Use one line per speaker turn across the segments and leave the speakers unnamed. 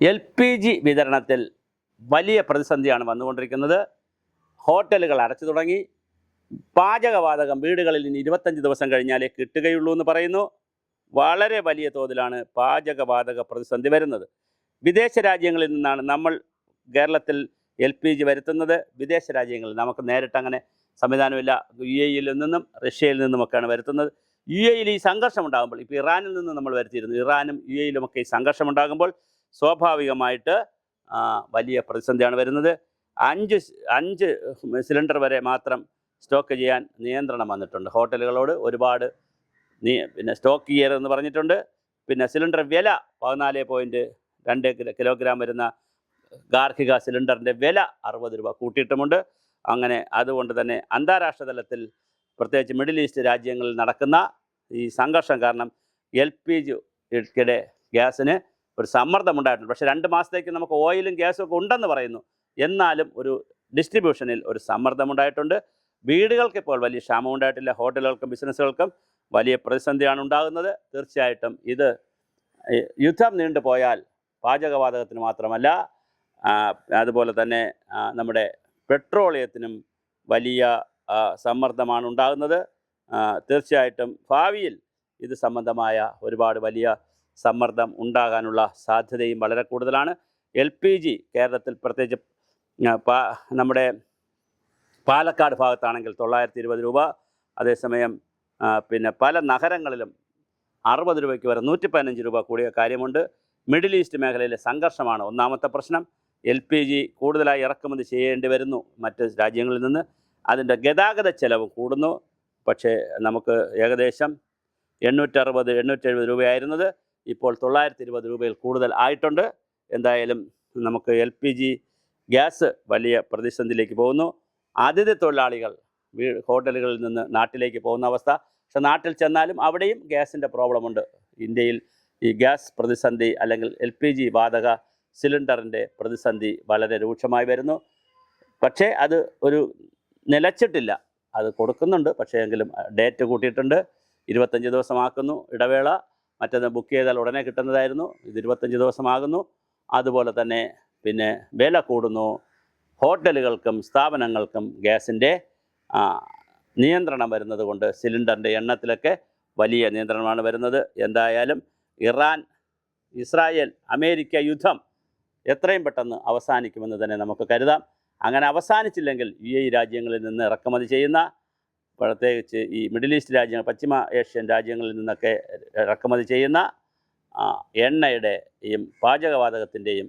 LPG വിതരണത്തിൽ വലിയ പ്രതിസന്ധിയാണ് വന്നുകൊണ്ടിരിക്കുന്നത്. ഹോട്ടലുകൾ അടച്ചു തുടങ്ങി. പാചകവാതകം വീടുകളിൽ ഇനി 25 ദിവസം കഴിഞ്ഞാലേ കിട്ടുകയുള്ളൂ എന്ന് പറയുന്നു. വളരെ വലിയ തോതിലാണ് പാചകവാതക പ്രതിസന്ധി വരുന്നത്. വിദേശ രാജ്യങ്ങളിൽ നിന്നാണ് നമ്മൾ കേരളത്തിൽ LPG വരുത്തുന്നത്. വിദേശ രാജ്യങ്ങളിൽ നമുക്ക് നേരിട്ട് അങ്ങനെ സംവിധാനമില്ല. UAE-യിൽ നിന്നും റഷ്യയിൽ നിന്നുമൊക്കെയാണ് വരുത്തുന്നത്. UAE-യിൽ ഈ സംഘർഷം ഉണ്ടാകുമ്പോൾ, ഇപ്പോൾ ഇറാനിൽ നിന്ന് നമ്മൾ വരുത്തിയിരുന്നു, ഇറാനും UAE-യിലുമൊക്കെ ഈ സംഘർഷം ഉണ്ടാകുമ്പോൾ സ്വാഭാവികമായിട്ട് വലിയ പ്രതിസന്ധിയാണ് വരുന്നത്. 5 സിലിണ്ടർ വരെ മാത്രം സ്റ്റോക്ക് ചെയ്യാൻ നിയന്ത്രണം വന്നിട്ടുണ്ട്. ഹോട്ടലുകളോട് ഒരുപാട് സ്റ്റോക്ക് ചെയ്യരുതെന്ന് പറഞ്ഞിട്ടുണ്ട്. പിന്നെ സിലിണ്ടർ വില 14.2 കിലോഗ്രാം വരുന്ന ഗാർഹിക സിലിണ്ടറിൻ്റെ വില 60 രൂപ കൂട്ടിയിട്ടുമുണ്ട്. അങ്ങനെ അതുകൊണ്ട് തന്നെ അന്താരാഷ്ട്ര തലത്തിൽ പ്രത്യേകിച്ച് മിഡിൽ ഈസ്റ്റ് രാജ്യങ്ങളിൽ നടക്കുന്ന ഈ സംഘർഷം കാരണം LPGയുടെ ഗ്യാസിന് ഒരു സമ്മർദ്ദമുണ്ടായിട്ടുണ്ട്. പക്ഷേ 2 മാസത്തേക്ക് നമുക്ക് ഓയിലും ഗ്യാസും ഒക്കെ ഉണ്ടെന്ന് പറയുന്നു. എന്നാലും ഒരു ഡിസ്ട്രിബ്യൂഷനിൽ ഒരു സമ്മർദ്ദമുണ്ടായിട്ടുണ്ട്. വീടുകൾക്ക് ഇപ്പോൾ വലിയ ക്ഷാമം ഉണ്ടായിട്ടില്ല. ഹോട്ടലുകൾക്കും ബിസിനസ്സുകൾക്കും വലിയ പ്രതിസന്ധിയാണ് ഉണ്ടാകുന്നത്. തീർച്ചയായിട്ടും ഇത് യുദ്ധം നീണ്ടുപോയാൽ പാചകവാതകത്തിന് മാത്രമല്ല, അതുപോലെ തന്നെ നമ്മുടെ പെട്രോളിയത്തിനും വലിയ സമ്മർദ്ദമാണ് ഉണ്ടാകുന്നത്. തീർച്ചയായിട്ടും ഭാവിയിൽ ഇത് സംബന്ധമായ ഒരുപാട് വലിയ സമ്മർദ്ദം ഉണ്ടാകാനുള്ള സാധ്യതയും വളരെ കൂടുതലാണ്. LPG കേരളത്തിൽ പ്രത്യേകിച്ച് നമ്മുടെ പാലക്കാട് ഭാഗത്താണെങ്കിൽ 920 രൂപ, അതേസമയം പിന്നെ പല നഗരങ്ങളിലും 60 രൂപയ്ക്ക് വരെ 115 രൂപ കൂടിയ കാര്യമുണ്ട്. മിഡിൽ ഈസ്റ്റ് മേഖലയിലെ സംഘർഷമാണ് ഒന്നാമത്തെ പ്രശ്നം. LPG കൂടുതലായി ഇറക്കുമതി ചെയ്യേണ്ടി വരുന്നു മറ്റ് രാജ്യങ്ങളിൽ നിന്ന്. അതിൻ്റെ ഗതാഗത ചെലവ് കൂടുന്നു. പക്ഷേ നമുക്ക് ഏകദേശം 860-870 രൂപയായിരുന്നത് ഇപ്പോൾ 920 രൂപയിൽ കൂടുതൽ ആയിട്ടുണ്ട്. എന്തായാലും നമുക്ക് LPG ഗ്യാസ് വലിയ പ്രതിസന്ധിയിലേക്ക് പോകുന്നു. അതിഥി തൊഴിലാളികൾ ഹോട്ടലുകളിൽ നിന്ന് നാട്ടിലേക്ക് പോകുന്ന അവസ്ഥ. പക്ഷെ നാട്ടിൽ ചെന്നാലും അവിടെയും ഗ്യാസിൻ്റെ പ്രോബ്ലമുണ്ട്. ഇന്ത്യയിൽ ഈ ഗ്യാസ് പ്രതിസന്ധി അല്ലെങ്കിൽ LPG വാതക സിലിണ്ടറിൻ്റെ പ്രതിസന്ധി വളരെ രൂക്ഷമായി വരുന്നു. പക്ഷേ അത് ഒരു നിലച്ചിട്ടില്ല. അത് കൊടുക്കുന്നുണ്ട്. പക്ഷേ എങ്കിലും ഡേറ്റ് കൂട്ടിയിട്ടുണ്ട്. 25 ദിവസമാക്കുന്നു ഇടവേള. മറ്റേത് ബുക്ക് ചെയ്താൽ ഉടനെ കിട്ടുന്നതായിരുന്നു. ഇത് 25 ദിവസമാകുന്നു. അതുപോലെ തന്നെ പിന്നെ വില കൂടുന്നു. ഹോട്ടലുകൾക്കും സ്ഥാപനങ്ങൾക്കും ഗ്യാസിൻ്റെ നിയന്ത്രണം വരുന്നത് കൊണ്ട് സിലിണ്ടറിൻ്റെ എണ്ണത്തിലൊക്കെ വലിയ നിയന്ത്രണമാണ് വരുന്നത്. എന്തായാലും ഇറാൻ, ഇസ്രായേൽ, അമേരിക്ക യുദ്ധം എത്രയും പെട്ടെന്ന് അവസാനിക്കുമെന്ന് തന്നെ നമുക്ക് കരുതാം. അങ്ങനെ അവസാനിച്ചില്ലെങ്കിൽ UAE രാജ്യങ്ങളിൽ നിന്ന് ഇറക്കുമതി ചെയ്യുന്ന, പ്രത്യേകിച്ച് ഈ മിഡിൽ ഈസ്റ്റ് രാജ്യങ്ങൾ, പശ്ചിമ ഏഷ്യൻ രാജ്യങ്ങളിൽ നിന്നൊക്കെ ഇറക്കുമതി ചെയ്യുന്ന എണ്ണയുടെയും പാചകവാതകത്തിൻ്റെയും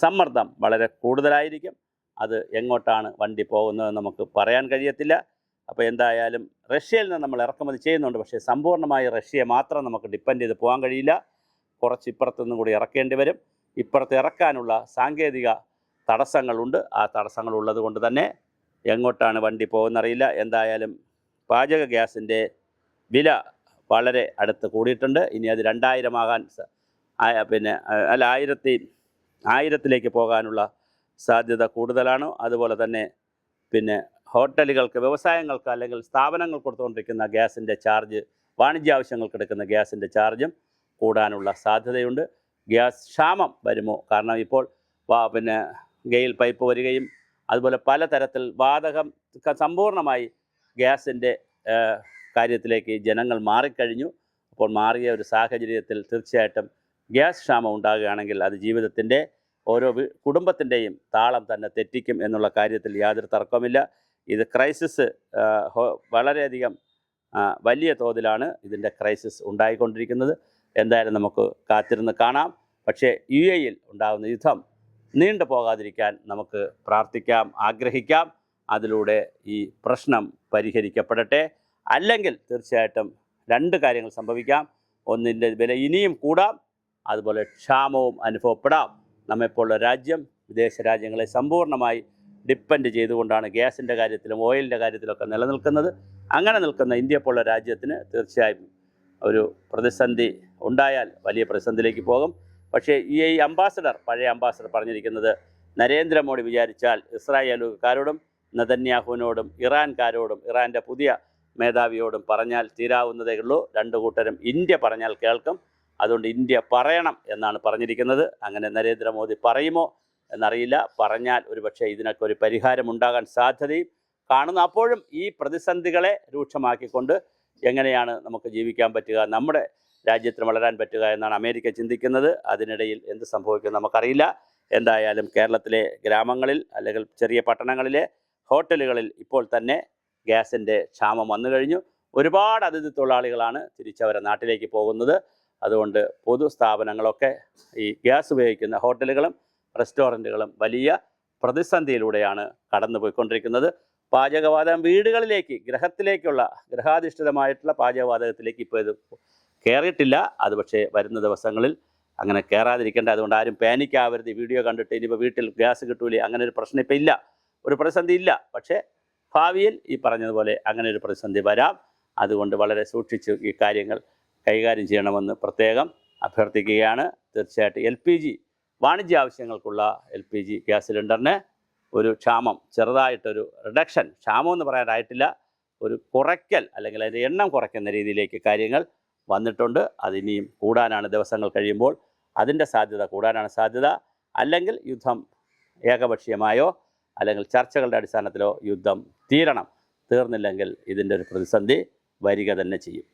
സമ്മർദ്ദം വളരെ കൂടുതലായിരിക്കും. അത് എങ്ങോട്ടാണ് വണ്ടി പോകുന്നതെന്ന് നമുക്ക് പറയാൻ കഴിയത്തില്ല. അപ്പോൾ എന്തായാലും റഷ്യയിൽ നിന്ന് നമ്മൾ ഇറക്കുമതി ചെയ്യുന്നുണ്ട്. പക്ഷേ സമ്പൂർണ്ണമായി റഷ്യയെ മാത്രം നമുക്ക് ഡിപ്പെൻഡ് ചെയ്ത് പോകാൻ കഴിയില്ല. കുറച്ച് ഇപ്പുറത്തുനിന്നും കൂടി ഇറക്കേണ്ടി വരും. ഇപ്പുറത്ത് ഇറക്കാനുള്ള സാങ്കേതിക തടസ്സങ്ങളുണ്ട്. ആ തടസ്സങ്ങളുള്ളത് കൊണ്ട് തന്നെ എങ്ങോട്ടാണ് വണ്ടി പോകുന്നറിയില്ല. എന്തായാലും പാചക ഗ്യാസിൻ്റെ വില വളരെ അടുത്ത് കൂടിയിട്ടുണ്ട്. ഇനി അത് 2000 ആകാൻ പിന്നെ അല്ല 1000ലേക്ക് പോകാനുള്ള സാധ്യത കൂടുതലാണ്. അതുപോലെ തന്നെ പിന്നെ ഹോട്ടലുകൾക്ക്, വ്യവസായങ്ങൾക്ക് അല്ലെങ്കിൽ സ്ഥാപനങ്ങൾ കൊടുത്തുകൊണ്ടിരിക്കുന്ന ഗ്യാസിൻ്റെ ചാർജ്, വാണിജ്യ ആവശ്യങ്ങൾക്ക് എടുക്കുന്ന ഗ്യാസിൻ്റെ ചാർജും കൂടാനുള്ള സാധ്യതയുണ്ട്. ഗ്യാസ് ക്ഷാമം വരുമോ? കാരണം ഇപ്പോൾ പിന്നെ ഗെയിൽ പൈപ്പ് വരികയും അതുപോലെ പലതരത്തിൽ വാതകം സമ്പൂർണ്ണമായി ഗ്യാസിൻ്റെ കാര്യത്തിലേക്ക് ജനങ്ങൾ മാറിക്കഴിഞ്ഞു. അപ്പോൾ മാറിയ ഒരു സാഹചര്യത്തിൽ തീർച്ചയായിട്ടും ഗ്യാസ് ക്ഷാമം ഉണ്ടാകുകയാണെങ്കിൽ അത് ജീവിതത്തിൻ്റെ ഓരോ കുടുംബത്തിൻ്റെയും താളം തന്നെ തെറ്റിക്കും എന്നുള്ള കാര്യത്തിൽ യാതൊരു തർക്കവുമില്ല. ഇത് ക്രൈസിസ് വളരെയധികം വലിയ തോതിലാണ് ഇതിൻ്റെ ക്രൈസിസ് ഉണ്ടായിക്കൊണ്ടിരിക്കുന്നത്. എന്തായാലും നമുക്ക് കാത്തിരുന്ന് കാണാം. പക്ഷേ UAE-യിൽ ഉണ്ടാകുന്ന യുദ്ധം നീണ്ടു പോകാതിരിക്കാൻ നമുക്ക് പ്രാർത്ഥിക്കാം, ആഗ്രഹിക്കാം. അതിലൂടെ ഈ പ്രശ്നം പരിഹരിക്കപ്പെടട്ടെ. അല്ലെങ്കിൽ തീർച്ചയായിട്ടും 2 കാര്യങ്ങൾ സംഭവിക്കാം. ഒന്നിൻ്റെ വില ഇനിയും കൂടാം, അതുപോലെ ക്ഷാമവും അനുഭവപ്പെടാം. നമ്മെപ്പോലുള്ള രാജ്യം വിദേശ രാജ്യങ്ങളെ സമ്പൂർണ്ണമായി ഡിപ്പെൻഡ് ചെയ്തുകൊണ്ടാണ് ഗ്യാസിൻ്റെ കാര്യത്തിലും ഓയിലിൻ്റെ കാര്യത്തിലൊക്കെ നിലനിൽക്കുന്നത്. അങ്ങനെ നിൽക്കുന്ന ഇന്ത്യ പോലുള്ള രാജ്യത്തിന് തീർച്ചയായും ഒരു പ്രതിസന്ധി ഉണ്ടായാൽ വലിയ പ്രതിസന്ധിയിലേക്ക് പോകും. പക്ഷേ ഈ അംബാസഡർ, പഴയ അംബാസഡർ പറഞ്ഞിരിക്കുന്നത്, നരേന്ദ്രമോദി വിചാരിച്ചാൽ ഇസ്രായേലുകാരോടും നെതന്യാഹുവിനോടും ഇറാൻകാരോടും ഇറാൻ്റെ പുതിയ മേധാവിയോടും പറഞ്ഞാൽ തീരാവുന്നതേ ഉള്ളൂ. 2 കൂട്ടരും ഇന്ത്യ പറഞ്ഞാൽ കേൾക്കും. അതുകൊണ്ട് ഇന്ത്യ പറയണം എന്നാണ് പറഞ്ഞിരിക്കുന്നത്. അങ്ങനെ നരേന്ദ്രമോദി പറയുമോ എന്നറിയില്ല. പറഞ്ഞാൽ ഒരുപക്ഷെ ഇതിനൊക്കെ ഒരു പരിഹാരമുണ്ടാകാൻ സാധ്യതയും കാണുന്നു. അപ്പോഴും ഈ പ്രതിസന്ധികളെ രൂക്ഷമാക്കിക്കൊണ്ട് എങ്ങനെയാണ് നമുക്ക് ജീവിക്കാൻ പറ്റുക, നമ്മുടെ രാജ്യത്തിന് വളരാൻ പറ്റുക എന്നാണ് അമേരിക്ക ചിന്തിക്കുന്നത്. അതിനിടയിൽ എന്ത് സംഭവിക്കും നമുക്കറിയില്ല. എന്തായാലും കേരളത്തിലെ ഗ്രാമങ്ങളിൽ അല്ലെങ്കിൽ ചെറിയ പട്ടണങ്ങളിലെ ഹോട്ടലുകളിൽ ഇപ്പോൾ തന്നെ ഗ്യാസിൻ്റെ ക്ഷാമം വന്നു കഴിഞ്ഞു. ഒരുപാട് അതിഥി തൊഴിലാളികളാണ് തിരിച്ചവരെ നാട്ടിലേക്ക് പോകുന്നത്. അതുകൊണ്ട് പൊതു സ്ഥാപനങ്ങളൊക്കെ ഈ ഗ്യാസ് ഉപയോഗിക്കുന്ന ഹോട്ടലുകളും റെസ്റ്റോറൻറ്റുകളും വലിയ പ്രതിസന്ധിയിലൂടെയാണ് കടന്നു പോയിക്കൊണ്ടിരിക്കുന്നത്. പാചകവാതകം വീടുകളിലേക്ക്, ഗൃഹാധിഷ്ഠിതമായിട്ടുള്ള പാചകവാതകത്തിലേക്ക് ഇപ്പോൾ ഇത് കയറിയിട്ടില്ല. അത് പക്ഷേ വരുന്ന ദിവസങ്ങളിൽ അങ്ങനെ കയറാതിരിക്കേണ്ട. അതുകൊണ്ട് ആരും പാനിക്കാവരുത്. വീഡിയോ കണ്ടിട്ട് ഇനിയിപ്പോൾ വീട്ടിൽ ഗ്യാസ് കിട്ടൂലേ, അങ്ങനെ ഒരു പ്രശ്നം ഇപ്പോൾ ഇല്ല, ഒരു പ്രതിസന്ധി ഇല്ല. പക്ഷേ ഭാവിയിൽ ഈ പറഞ്ഞതുപോലെ അങ്ങനെ ഒരു പ്രതിസന്ധി വരാം. അതുകൊണ്ട് വളരെ സൂക്ഷിച്ച് ഈ കാര്യങ്ങൾ കൈകാര്യം ചെയ്യണമെന്ന് പ്രത്യേകം അഭ്യർത്ഥിക്കുകയാണ്. തീർച്ചയായിട്ടും LPG വാണിജ്യ ആവശ്യങ്ങൾക്കുള്ള LPG ഗ്യാസ് സിലിണ്ടറിന് ഒരു ക്ഷാമം, ചെറുതായിട്ടൊരു റിഡക്ഷൻ, ക്ഷാമമെന്ന് പറയാനായിട്ടില്ല, ഒരു കുറയ്ക്കൽ അല്ലെങ്കിൽ അതിൻ്റെ എണ്ണം കുറയ്ക്കുന്ന രീതിയിലേക്ക് കാര്യങ്ങൾ വന്നിട്ടുണ്ട്. അതിനിയും കൂടാനാണ് ദിവസങ്ങൾ കഴിയുമ്പോൾ അതിൻ്റെ സാധ്യത കൂടാനാണ് സാധ്യത. അല്ലെങ്കിൽ യുദ്ധം ഏകപക്ഷീയമായോ അല്ലെങ്കിൽ ചർച്ചകളുടെ അടിസ്ഥാനത്തിലോ യുദ്ധം തീരണം. തീർന്നില്ലെങ്കിൽ ഇതിൻ്റെ ഒരു പ്രതിസന്ധി വരിക തന്നെ ചെയ്യും.